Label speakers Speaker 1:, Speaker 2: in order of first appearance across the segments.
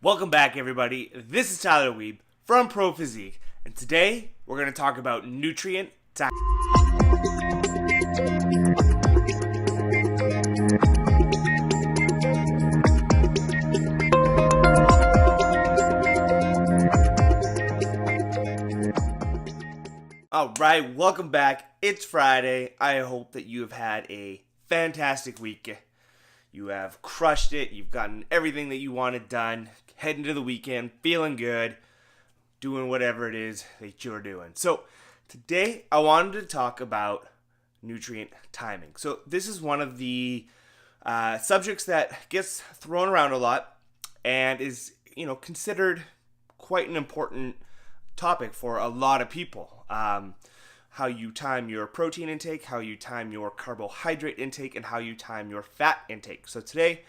Speaker 1: Welcome back, everybody. This is Tyler Weeb from Pro Physique, and today we're going to talk about nutrient timing. All right, welcome back. It's Friday. I hope that you have had a fantastic week. You have crushed it. You've gotten everything that you wanted done. Heading to the weekend, feeling good, doing whatever it is that you're doing. So today I wanted to talk about nutrient timing. So this is one of the subjects that gets thrown around a lot and is, considered quite an important topic for a lot of people. How you time your protein intake, how you time your carbohydrate intake, and how you time your fat intake. So today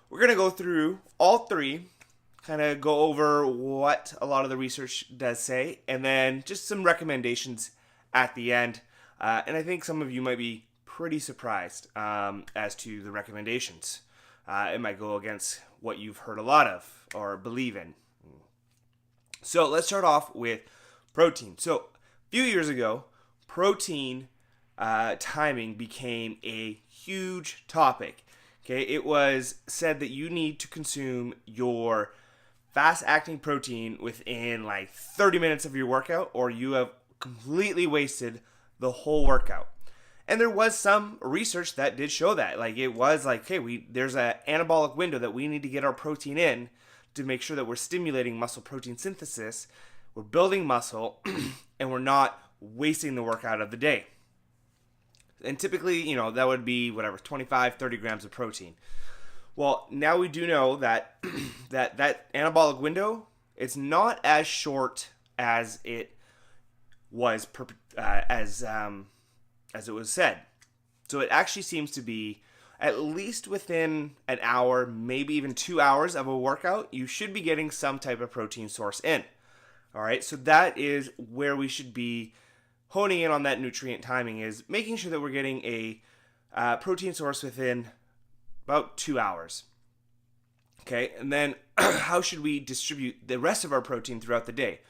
Speaker 1: we're going to go through all three, kind of go over what a lot of the research does say, and then just some recommendations at the end. And I think some of you might be pretty surprised as to the recommendations. It might go against what you've heard a lot of or believe in. So let's start off with protein. So a few years ago, protein timing became a huge topic. Okay, it was said that you need to consume your fast-acting protein within like 30 minutes of your workout, or you have completely wasted the whole workout. And there was some research that did show that. Like it was like, hey, there's an anabolic window that we need to get our protein in to make sure that we're stimulating muscle protein synthesis, we're building muscle, and we're not wasting the workout of the day. And typically, that would be 25, 30 grams of protein. Well, now we do know that that anabolic window, it's not as short as it was as it was said. So it actually seems to be at least within an hour, maybe even 2 hours of a workout, you should be getting some type of protein source in. All right, so that is where we should be honing in on that nutrient timing, is making sure that we're getting a protein source within about 2 hours. Okay, and then how should we distribute the rest of our protein throughout the day?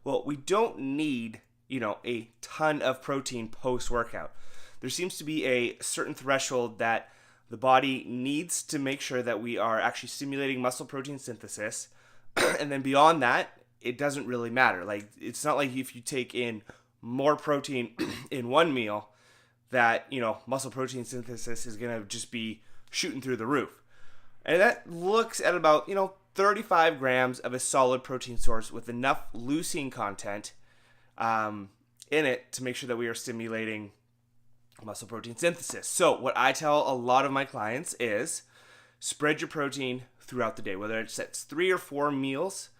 Speaker 1: Well, we don't need, a ton of protein post-workout. There seems to be a certain threshold that the body needs to make sure that we are actually stimulating muscle protein synthesis. And then beyond that, it doesn't really matter. Like, it's not like if you take in more protein in one meal that, muscle protein synthesis is going to just be shooting through the roof. And that looks at about, 35 grams of a solid protein source with enough leucine content in it to make sure that we are stimulating muscle protein synthesis. So what I tell a lot of my clients is spread your protein throughout the day, whether it's 3 or 4 meals.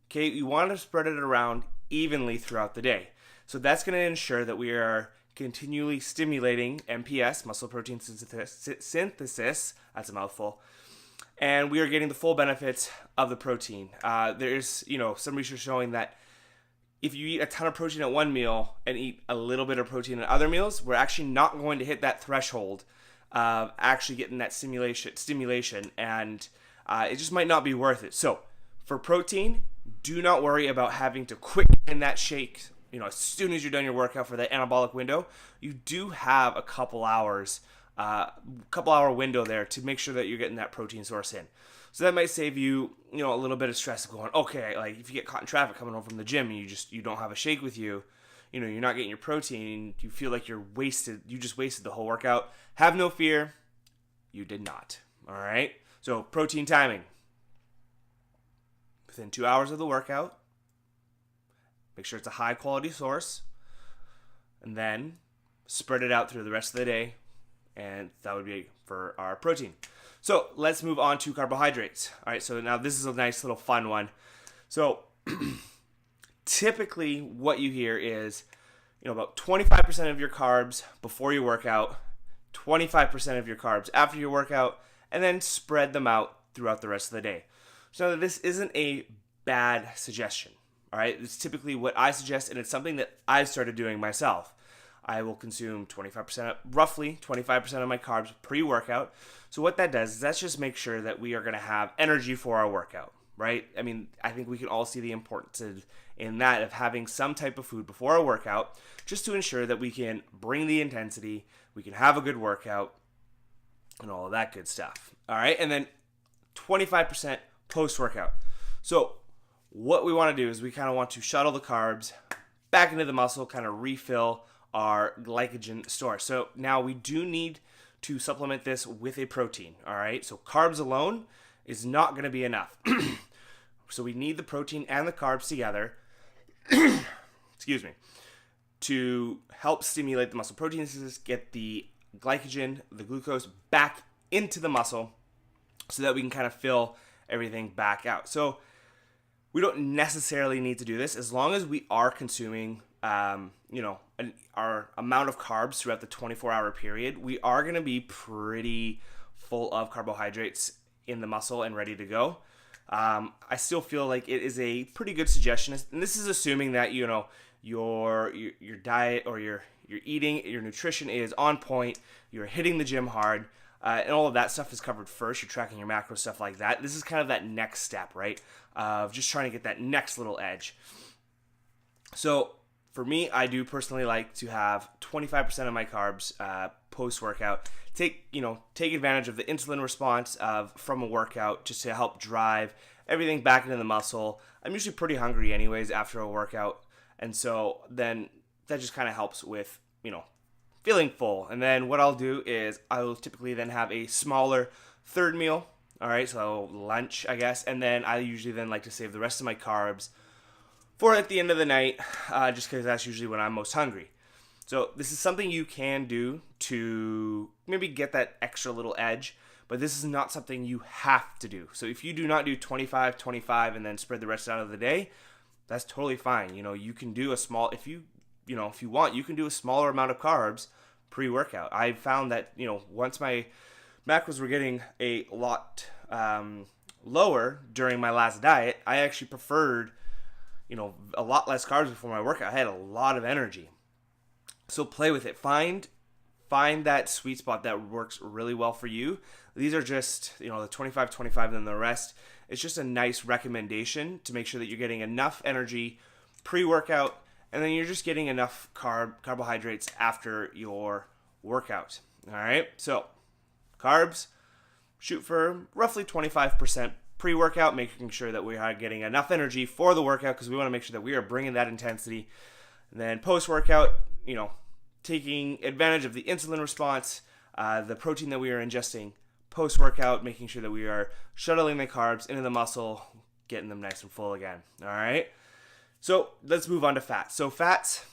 Speaker 1: Okay, you want to spread it around evenly throughout the day. So that's going to ensure that we are continually stimulating MPS, muscle protein synthesis, that's a mouthful, and we are getting the full benefits of the protein. There's, some research showing that if you eat a ton of protein at one meal and eat a little bit of protein at other meals, we're actually not going to hit that threshold of actually getting that stimulation, and it just might not be worth it. So for protein, do not worry about having to quick in that shake. As soon as you're done your workout for that anabolic window, you do have a couple hour window there to make sure that you're getting that protein source in. So that might save you, a little bit of stress of going, okay, like if you get caught in traffic coming home from the gym and you don't have a shake with you, you're not getting your protein, you feel like you just wasted the whole workout. Have no fear, you did not. All right. So protein timing. Within 2 hours of the workout, make sure it's a high quality source, and then spread it out through the rest of the day, and that would be for our protein. So let's move on to carbohydrates. All right, so now this is a nice little fun one. So typically what you hear is, about 25% of your carbs before your workout, 25% of your carbs after your workout, and then spread them out throughout the rest of the day. So this isn't a bad suggestion. All right, it's typically what I suggest, and it's something that I've started doing myself. I will consume roughly 25% of my carbs pre-workout. So what that does is that's just make sure that we are going to have energy for our workout. right? I mean, I think we can all see the importance in that of having some type of food before a workout, just to ensure that we can bring the intensity, we can have a good workout, and all of that good stuff. All right, and then 25% post-workout. So what we want to do is we kind of want to shuttle the carbs back into the muscle, kind of refill our glycogen store. So now we do need to supplement this with a protein, all right? So carbs alone is not going to be enough. So we need the protein and the carbs together, excuse me, to help stimulate the muscle protein synthesis, get the glycogen, the glucose back into the muscle so that we can kind of fill everything back out. So we don't necessarily need to do this as long as we are consuming, our amount of carbs throughout the 24-hour period. We are going to be pretty full of carbohydrates in the muscle and ready to go. I still feel like it is a pretty good suggestion, and this is assuming that your diet or your eating, your nutrition is on point. You're hitting the gym hard. And all of that stuff is covered first. You're tracking your macros, stuff like that. This is kind of that next step, right? Of just trying to get that next little edge. So for me, I do personally like to have 25% of my carbs post-workout. Take advantage of the insulin response from a workout just to help drive everything back into the muscle. I'm usually pretty hungry anyways after a workout. And so then that just kind of helps with, feeling full. And then what I'll do is I will typically then have a smaller third meal. All right, so lunch, I guess. And then I usually then like to save the rest of my carbs for at the end of the night, just because that's usually when I'm most hungry. So this is something you can do to maybe get that extra little edge, but this is not something you have to do. So if you do not do 25, 25, and then spread the rest out of the day, that's totally fine. You can do a small, if you want, you can do a smaller amount of carbs pre-workout. I found that, once my macros were getting a lot lower during my last diet, I actually preferred, a lot less carbs before my workout. I had a lot of energy. So play with it. Find that sweet spot that works really well for you. These are just, the 25, 25, and then the rest. It's just a nice recommendation to make sure that you're getting enough energy pre-workout, and then you're just getting enough carbohydrates after your workout. All right. So carbs, shoot for roughly 25% pre-workout, making sure that we are getting enough energy for the workout because we want to make sure that we are bringing that intensity. And then post-workout, taking advantage of the insulin response, the protein that we are ingesting post-workout, making sure that we are shuttling the carbs into the muscle, getting them nice and full again. All right. So let's move on to fats. So fats,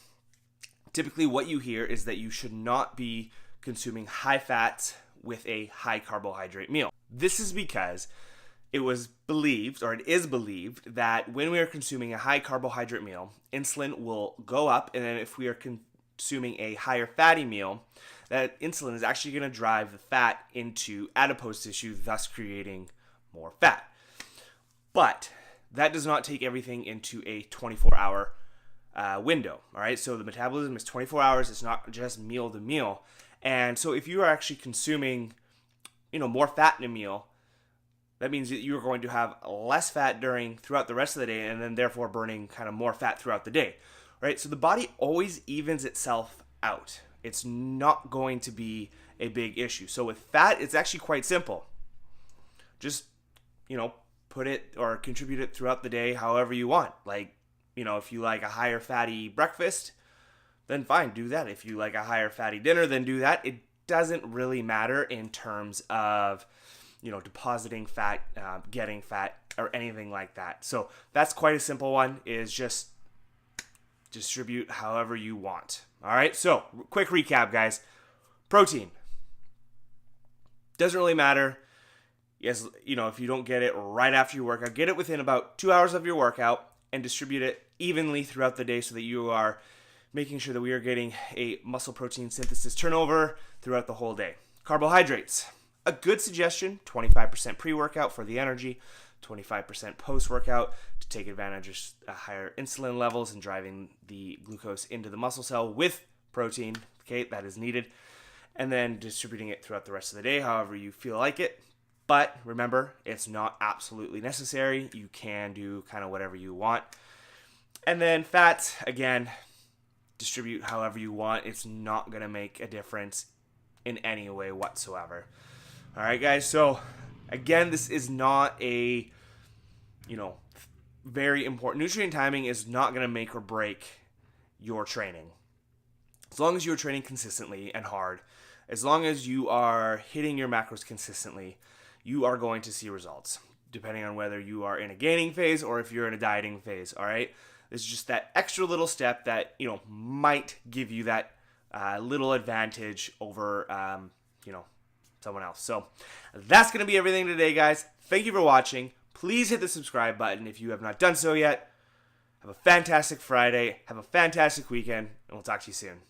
Speaker 1: typically what you hear is that you should not be consuming high fats with a high carbohydrate meal. This is because it is believed that when we are consuming a high carbohydrate meal, insulin will go up, and then if we are consuming a higher fatty meal, that insulin is actually going to drive the fat into adipose tissue, thus creating more fat. But that does not take everything into a 24-hour window, all right? So the metabolism is 24 hours. It's not just meal to meal. And so if you are actually consuming, more fat in a meal, that means that you're going to have less fat throughout the rest of the day, and then therefore burning kind of more fat throughout the day, right? So the body always evens itself out. It's not going to be a big issue. So with fat, it's actually quite simple. Just, put it or contribute it throughout the day however you want. Like, if you like a higher fatty breakfast, then fine, do that. If you like a higher fatty dinner, then do that. It doesn't really matter in terms of, depositing fat, getting fat, or anything like that. So that's quite a simple one, is just distribute however you want. All right, so quick recap, guys. Protein. Doesn't really matter. Yes, if you don't get it right after your workout, get it within about 2 hours of your workout and distribute it evenly throughout the day so that you are making sure that we are getting a muscle protein synthesis turnover throughout the whole day. Carbohydrates. A good suggestion, 25% pre-workout for the energy, 25% post-workout to take advantage of higher insulin levels and driving the glucose into the muscle cell with protein, okay, that is needed, and then distributing it throughout the rest of the day however you feel like it. But remember, it's not absolutely necessary. You can do kind of whatever you want. And then fats, again, distribute however you want. It's not going to make a difference in any way whatsoever. All right, guys. So, again, this is not a, very important. Nutrient timing is not going to make or break your training. As long as you're training consistently and hard, as long as you are hitting your macros consistently, you are going to see results, depending on whether you are in a gaining phase or if you're in a dieting phase, all right? This is just that extra little step that, might give you that little advantage over, someone else. So that's going to be everything today, guys. Thank you for watching. Please hit the subscribe button if you have not done so yet. Have a fantastic Friday. Have a fantastic weekend, and we'll talk to you soon.